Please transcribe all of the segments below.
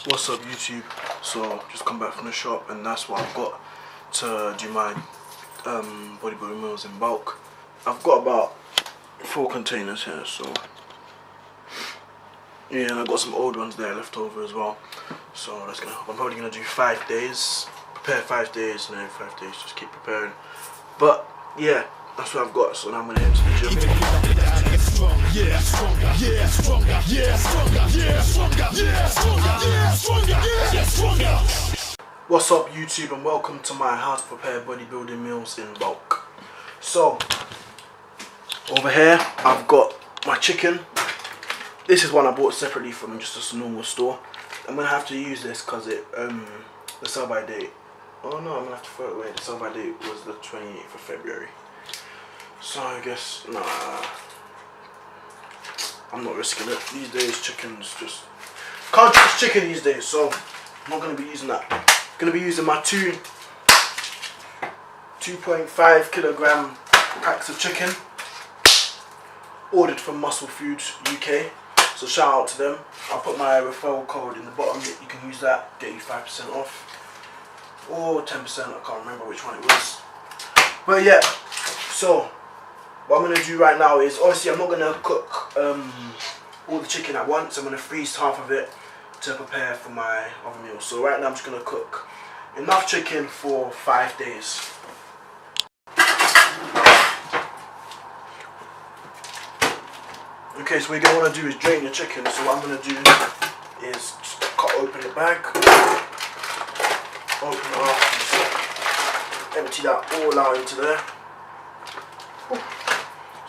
What's up YouTube? So just come back from the shop and that's what I've got to do my bodybuilding meals in bulk. I've got about 4 containers here, so yeah, and I've got some old ones there left over as well. So I'm probably gonna do 5 days, prepare 5 days, and then 5 days just keep preparing. But yeah, that's what I've got. So now I'm gonna head to the gym. Yeah, stronger, yeah, stronger, yeah, stronger, yeah, stronger, yeah, stronger, yeah, stronger, yeah, stronger. What's up YouTube, and welcome to my how to prepare bodybuilding meals in bulk. So over here I've got my chicken. This is one I bought separately from just a normal store. I'm gonna have to use this because it the sell by date. Oh no, I'm gonna have to throw it away. The sell by date was the 28th of February. So I guess nah, I'm not risking it. These days chicken's just can't trust chicken these days, so I'm not gonna be using that. I'm gonna be using my 2.5 kilogram packs of chicken ordered from Muscle Foods UK. So shout out to them. I'll put my referral code in the bottom. You can use that, get you 5% off or 10%. I can't remember which one it was. But yeah, so what I'm gonna do right now is, obviously I'm not gonna cook all the chicken at once. I'm gonna freeze half of it to prepare for my other meal. So right now I'm just gonna cook enough chicken for 5 days. Okay, so what you're going to want to do is drain your chicken. So what I'm going to do is just cut open the bag, open it up, and empty that all out into there.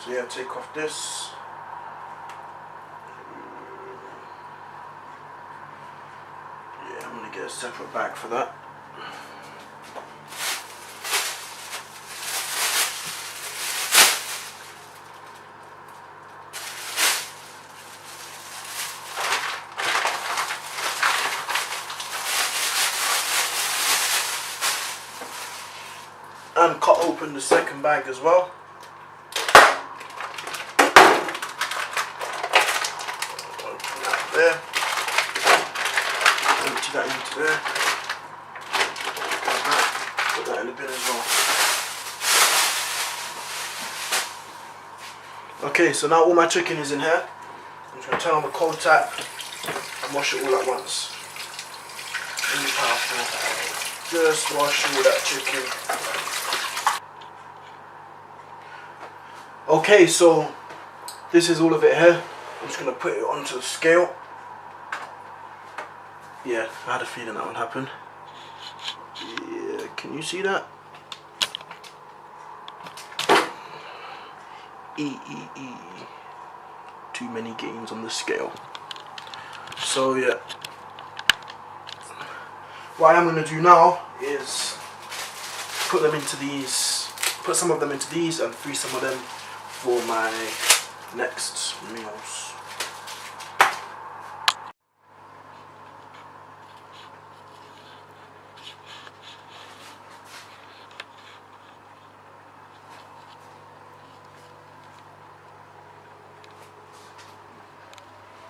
So yeah, take off this. Yeah, I'm going to get a separate bag for that. And cut open the second bag as well. Open that there. Empty that into there. Put that in the bin as well. Okay, so now all my chicken is in here. I'm just going to turn on the cold tap and wash it all at once. Really powerful. Just wash all that chicken. Okay, so this is all of it here. I'm just going to put it onto the scale. Yeah, I had a feeling that would happen. Yeah, can you see that? Too many gains on the scale. So yeah, what I'm going to do now is put them into these, put some of them into these and freeze some of them for my next meals.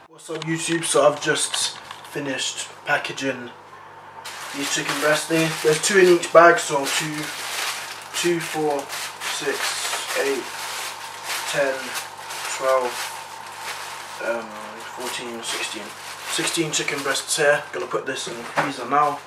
What's up YouTube? So I've just finished packaging these chicken breasts. There's 2 in each bag, so 2, 4, 6, 8, 10, 12, 14, 16. 16 chicken breasts here. Gonna put this in the freezer now.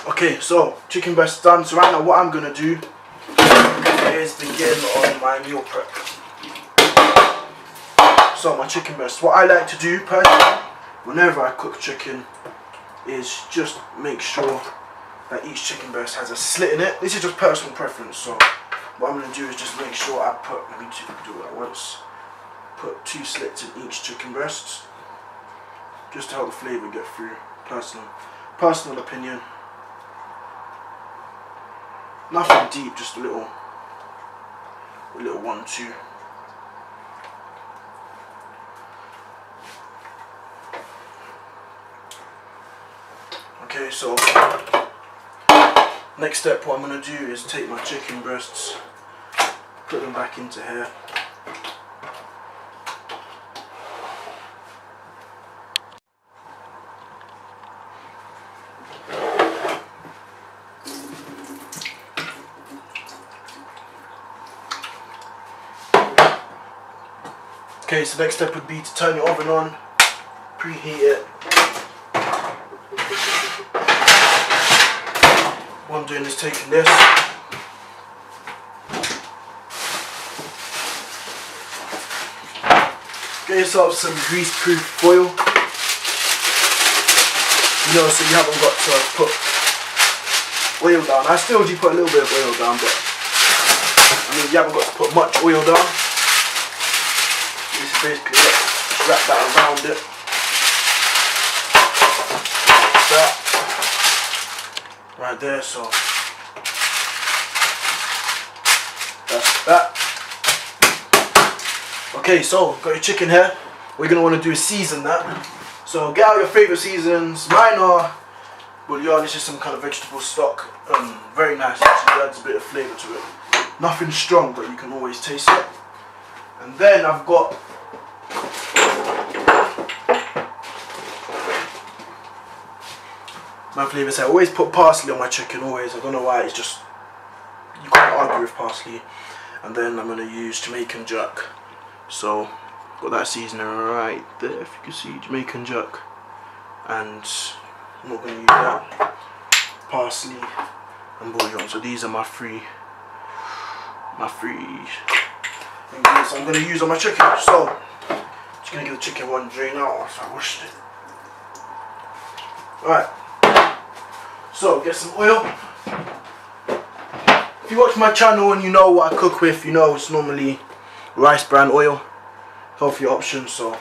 Okay, so chicken breast done. So right now what I'm gonna do is begin on my meal prep. So my chicken breast. What I like to do personally, whenever I cook chicken, is just make sure that each chicken breast has a slit in it. This is just personal preference. So what I'm gonna do is just make sure I put, let me do it at once. Put 2 slits in each chicken breast, just to help the flavour get through. Personal opinion. Nothing deep, just a little 1-2. Okay, so Next step, what I'm going to do is take my chicken breasts, put them back into here. Okay, so next step would be to turn your oven on, preheat it. What I'm doing is taking this, get yourself some grease-proof foil, you know, so you haven't got to put oil down. I still do put a little bit of oil down, but I mean you haven't got to put much oil down. Just basically wrap that around it. That right there, so that's that. Okay, so got your chicken here. What you're gonna want to do is season that. So get out your favorite seasons. Mine are bouillon. This is some kind of vegetable stock. Very nice. Actually adds a bit of flavour to it. Nothing strong, but you can always taste it. And then I've got my flavours here. I always put parsley on my chicken, always. I don't know why, it's just, you can't argue with parsley. And then I'm going to use Jamaican jerk. So, got that seasoning right there, if you can see, Jamaican jerk. And I'm not going to use that. Parsley and bouillon. So these are my three ingredients I'm going to use on my chicken. So, just going to give the chicken one drain out after I washed it. Alright. So, get some oil. If you watch my channel and you know what I cook with, you know it's normally rice bran oil. Healthy option, so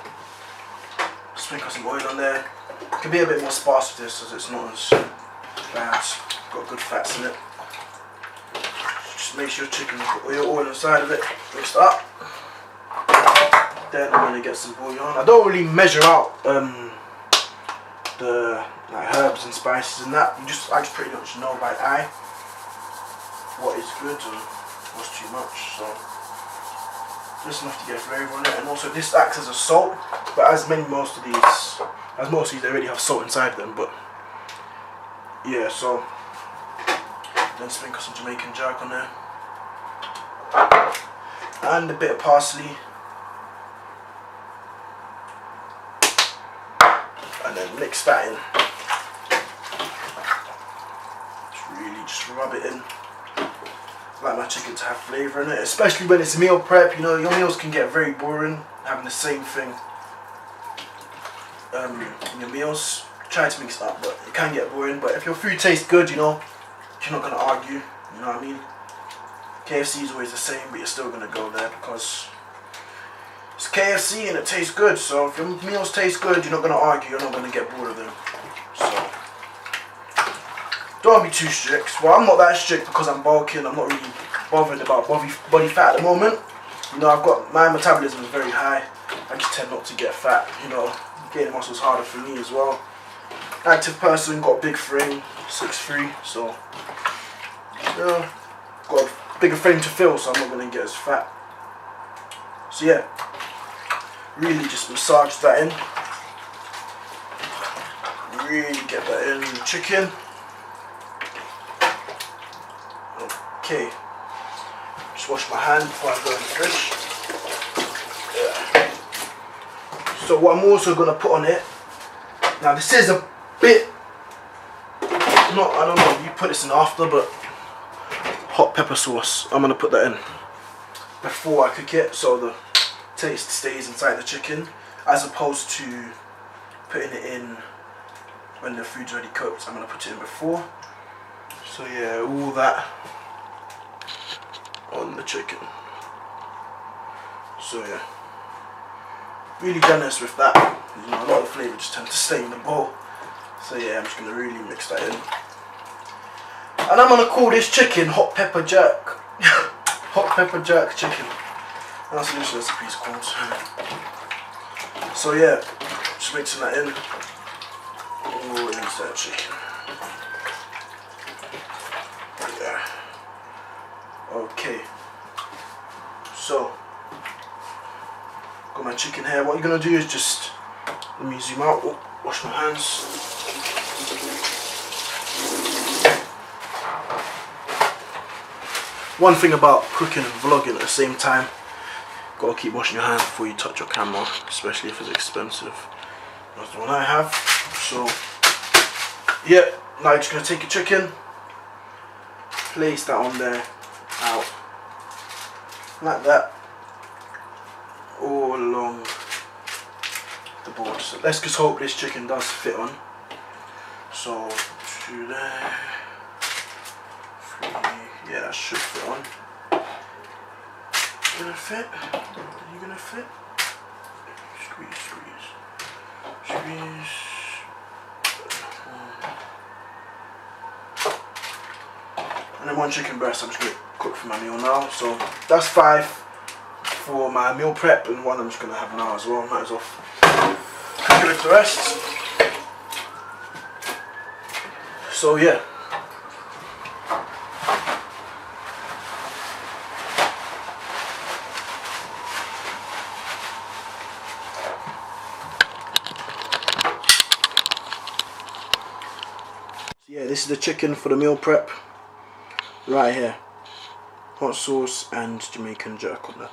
sprinkle some oil on there. It can be a bit more sparse with this as it's not as bad. Got good fats in it. Just make sure chicken has got oil inside of it. Mix that up. Then I'm going to get some bouillon. I don't really measure out the herbs and spices and that. I just pretty much know by eye what is good and what's too much. So just enough to get flavour on it. And also this acts as a salt, but as most of these they already have salt inside them. But yeah, so then sprinkle some Jamaican jerk on there and a bit of parsley. And then mix that in. Just rub it in. I like my chicken to have flavour in it, especially when it's meal prep. You know, your meals can get very boring having the same thing in your meals. Try to mix it up, but it can get boring. But if your food tastes good, you know, you're not gonna argue. You know what I mean? KFC is always the same, but you're still gonna go there because it's KFC and it tastes good. So if your meals taste good, you're not gonna argue. You're not gonna get bored of them. So don't be too strict. Well, I'm not that strict because I'm bulking. I'm not really bothered about body fat at the moment. You know, my metabolism is very high. I just tend not to get fat. You know, gaining muscle is harder for me as well. Active person, got a big frame, 6'3", so you know, got a bigger frame to fill, so I'm not gonna get as fat. So yeah, really just massage that in. Really get that in the chicken. Okay, just wash my hand before I go in the fridge. Yeah. So what I'm also going to put on it, now this is a bit, I don't know if you put this in after, but hot pepper sauce, I'm going to put that in before I cook it so the taste stays inside the chicken, as opposed to putting it in when the food's already cooked. I'm going to put it in before. So yeah, all that on the chicken. So yeah, really generous with that. You know, a lot of flavour just tends to stay in the bowl. So yeah, I'm just going to really mix that in. And I'm going to call this chicken hot pepper jerk. Hot pepper jerk chicken. That's what this recipe's called. So yeah, just mixing that in. All into that chicken. Okay, so got my chicken here. What you're gonna do is just, let me zoom out, wash my hands. One thing about cooking and vlogging at the same time, gotta keep washing your hands before you touch your camera, especially if it's expensive. That's the one I have. So yeah, now you're just gonna take your chicken, place that on there, out, like that, all along the board. So let's just hope this chicken does fit on. So 2 there, 3, yeah, that should fit on. You gonna fit? Are you gonna fit? Squeeze, squeeze, squeeze. And then 1 chicken breast I'm just gonna cook for my meal now. So that's 5 for my meal prep, and 1 I'm just gonna have now as well. Might as well cook with the rest. So yeah. Yeah, this is the chicken for the meal prep. Right here. Hot sauce and Jamaican jerk on that.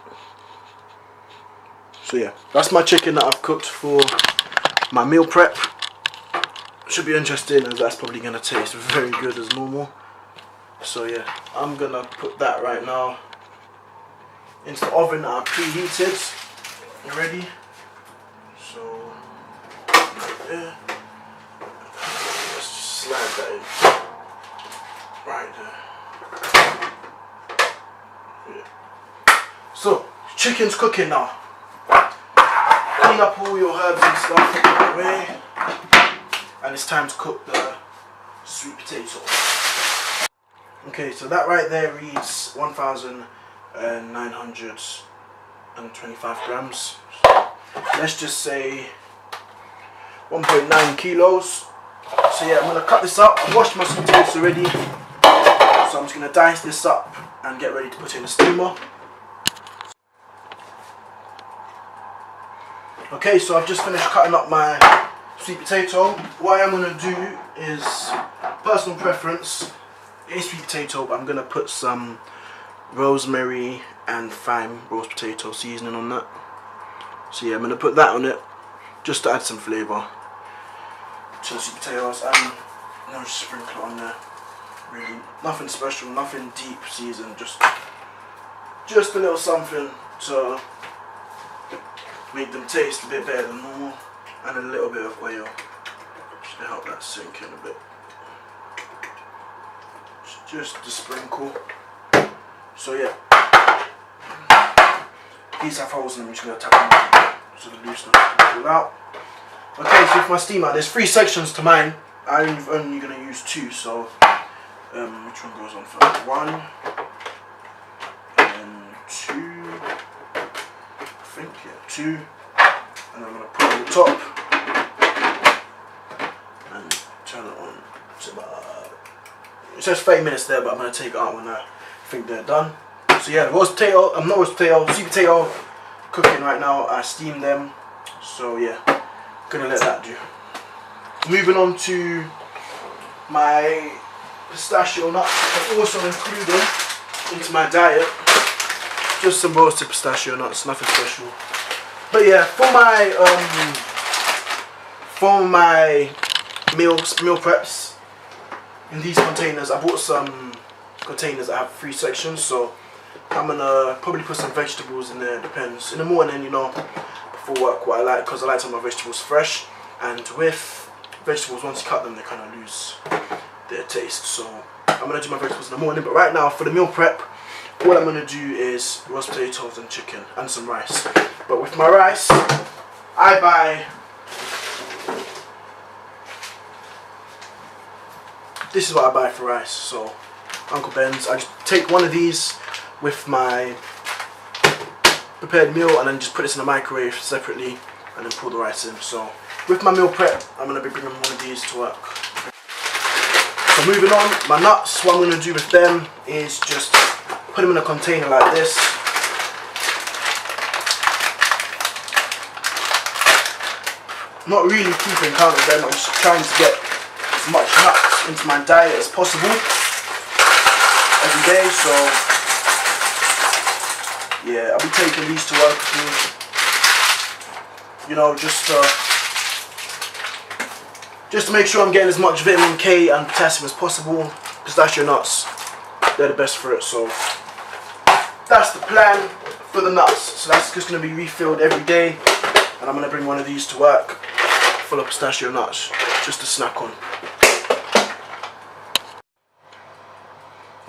So yeah, that's my chicken that I've cooked for my meal prep. Should be interesting, as that's probably going to taste very good as normal. So yeah, I'm going to put that right now into the oven that I preheated already. So right there. Let's just slide that in. Right there. Yeah. So chicken's cooking now. Clean up all your herbs and stuff away, and it's time to cook the sweet potato. Okay, so that right there reads 1,925 grams. Let's just say 1.9 kilos. So yeah, I'm gonna cut this up. I've washed my sweet potatoes already, so I'm just gonna dice this up and get ready to put it in the steamer. Okay, so I've just finished cutting up my sweet potato. What I'm going to do is, personal preference, it's sweet potato, but I'm going to put some rosemary and thyme roast potato seasoning on that. So yeah, I'm going to put that on it, just to add some flavour to the sweet potatoes, and just sprinkle it on there. Really, nothing special, nothing deep seasoned, just a little something to make them taste a bit better than normal, and a little bit of oil just to help that sink in a bit. Just a sprinkle. So yeah, these have holes in them. I'm just going to tap them so they loosen up and pull out. Okay, so for my steamer, there's 3 sections to mine. I'm only going to use 2, so which one goes on first? 1 and 2. I think, yeah, 2, and I'm going to put it on the top and turn it on to about, it says 30 minutes there, but I'm going to take it out when I think they're done. So yeah, the roast potato, sweet potato cooking right now. I steamed them, so yeah, gonna let that do. Moving on to my pistachio nuts, I've also included into my diet. Just some roasted pistachio nuts, nothing special. But yeah, for my meal preps, in these containers, I bought some containers that have 3 sections. So I'm gonna probably put some vegetables in there. Depends. In the morning, you know, before work, what I like, because I like to have my vegetables fresh. And with vegetables, once you cut them, they kind of lose their taste. So I'm gonna do my vegetables in the morning. But right now, for the meal prep, what I'm going to do is roast potatoes and chicken and some rice. But with my rice, I buy, this is what I buy for rice. So Uncle Ben's, I just take one of these with my prepared meal and then just put this in the microwave separately and then pour the rice in. So with my meal prep, I'm going to be bringing one of these to work. So moving on, my nuts, what I'm going to do with them is just put them in a container like this. Not really keeping count of them, I'm just trying to get as much nuts into my diet as possible every day. So yeah, I'll be taking these to work with me, you know, just to make sure I'm getting as much vitamin K and potassium as possible, because that's your nuts, they're the best for it. So that's the plan for the nuts. So that's just going to be refilled every day, and I'm going to bring one of these to work full of pistachio nuts just to snack on.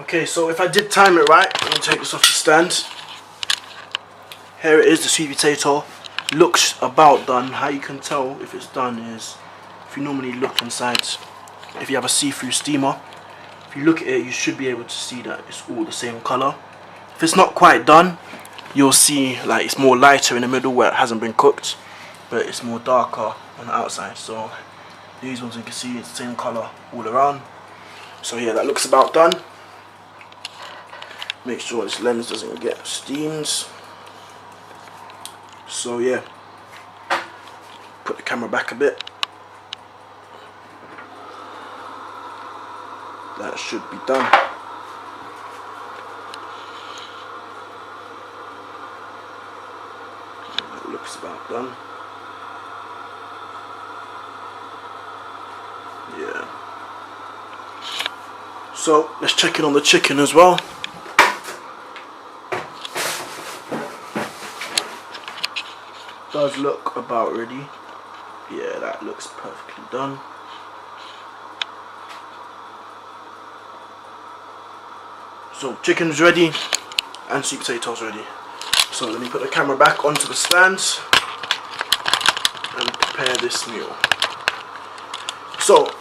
Okay, so if I did time it right, I'm going to take this off the stand. Here it is, the sweet potato. Looks about done. How you can tell if it's done is if you normally look inside, if you have a see-through steamer, if you look at it, you should be able to see that it's all the same color. If it's not quite done, you'll see like it's more lighter in the middle where it hasn't been cooked, but it's more darker on the outside. So these ones, you can see it's the same color all around. So yeah, that looks about done. Make sure this lens doesn't get steamed. So yeah, put the camera back a bit. That should be done. That looks about done. Yeah. So let's check in on the chicken as well. Does look about ready. Yeah, that looks perfectly done. So chicken's ready and sweet potatoes ready. So let me put the camera back onto the stands and prepare this meal. So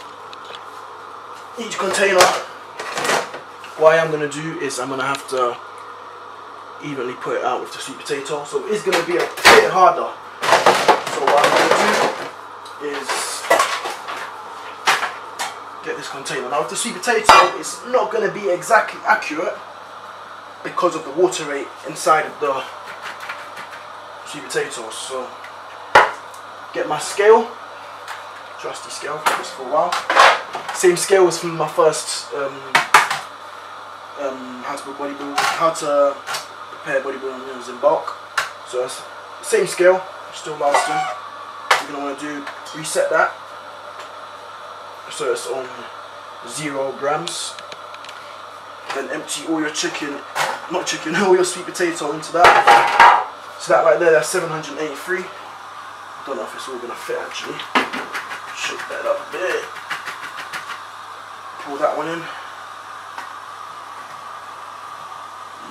each container, what I'm going to do is I'm going to have to evenly put it out with the sweet potato. So it's going to be a bit harder. So what I'm going to do is get this container. Now with the sweet potato, it's not going to be exactly accurate because of the water rate inside of the sweet potatoes. So get my scale, trusty scale, for this for a while. Same scale as from my first how to prepare bodybuilding meals in bulk. So that's the same scale, still lasting. You're going to want to do reset that so it's on 0 grams. Then empty all your all your sweet potato into that. So that right there, that's 783. Don't know if it's all going to fit actually. Shake that up a bit. Pull that one in.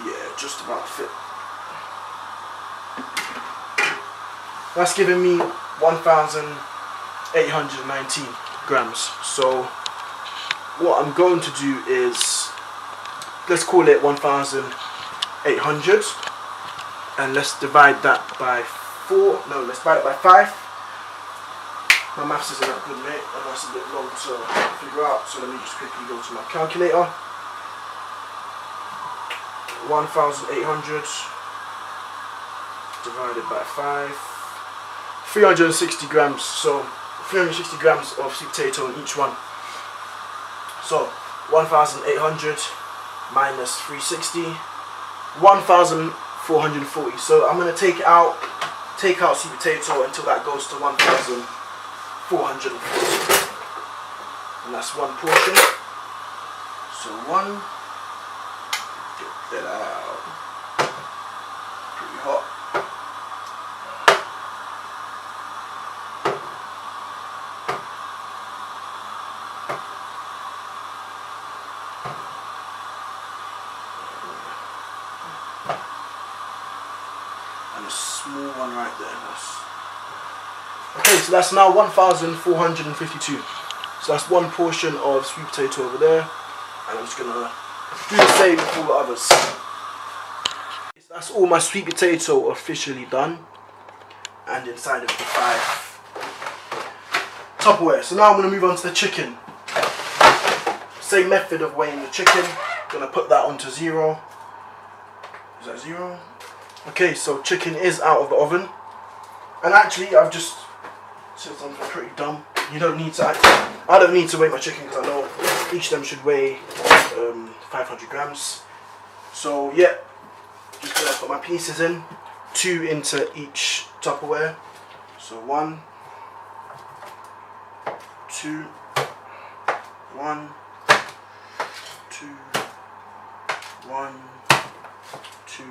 Yeah, just about fit. That's giving me 1,819 grams. So what I'm going to do is, let's call it 1,800, and let's divide that by 4. No, let's divide it by 5. My maths isn't that good, mate, and that's a bit long to figure out. So let me just quickly go to my calculator. 1,800 divided by 5, 360 grams. So 360 grams of sweet potato in each one. So 1,800 minus 360, 1,440. So I'm going to take out sweet potato until that goes to 1,440, and that's one portion. So one. Get that out. Pretty hot. And a small one right there. Okay, so that's now 1,452. So that's one portion of sweet potato over there, and I'm just gonna do the same with all the others. That's all my sweet potato officially done, and inside of the 5 Tupperware. So now I'm going to move on to the chicken. Same method of weighing the chicken. Gonna put that onto 0. Is that 0? Okay, so chicken is out of the oven. And actually, I've just said something pretty dumb. You don't need to. I don't need to weigh my chicken because I know each of them should weigh 500 grams. So yeah, just gonna put my pieces in, 2 into each Tupperware. So 1, 2, 1, 2, 1, 2,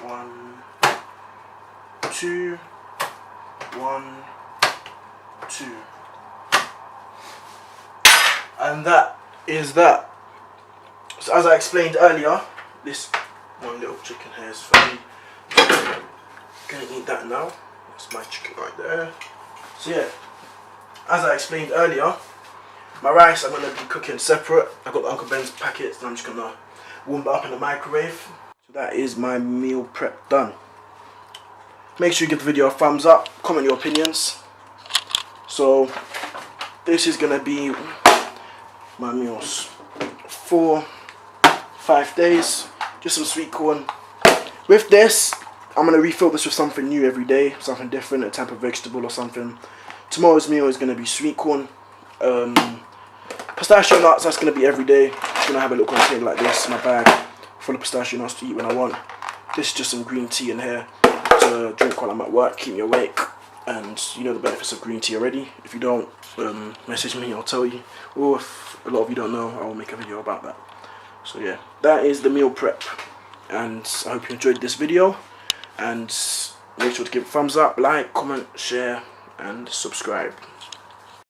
1, 2, 1, 2. And that is that. So as I explained earlier, this one little chicken here is for me. Gonna eat that now. That's my chicken right there. So yeah, as I explained earlier, my rice I'm gonna be cooking separate. I got the Uncle Ben's packets and I'm just gonna warm it up in the microwave. So that is my meal prep done. Make sure you give the video a thumbs up, comment your opinions. So this is gonna be my meals for 5 days. Just some sweet corn. With this, I'm gonna refill this with something new every day, something different, a type of vegetable or something. Tomorrow's meal is gonna be sweet corn. Pistachio nuts, that's gonna be every day. Just gonna have a little container like this in my bag full of pistachio nuts to eat when I want. This is just some green tea in here to drink while I'm at work, keep me awake. And you know the benefits of green tea already. If you don't, message me, I'll tell you. Or if a lot of you don't know, I will make a video about that. So yeah, that is the meal prep. And I hope you enjoyed this video. And make sure to give it a thumbs up, like, comment, share, and subscribe.